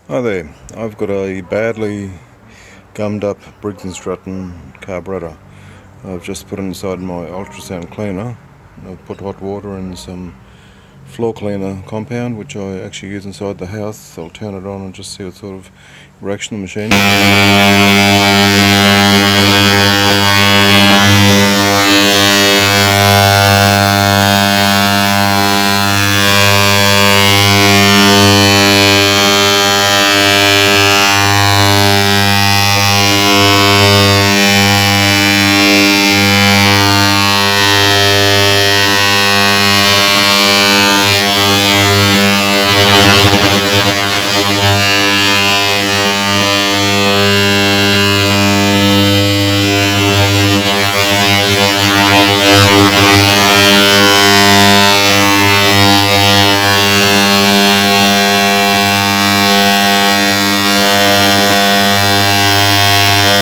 Hi there, I've got a badly gummed up Briggs and Stratton carburetor. I've just put it inside my ultrasound cleaner. I've put hot water and some floor cleaner compound, which I actually use inside the house. I'll turn it on and just see what sort of reaction the machine.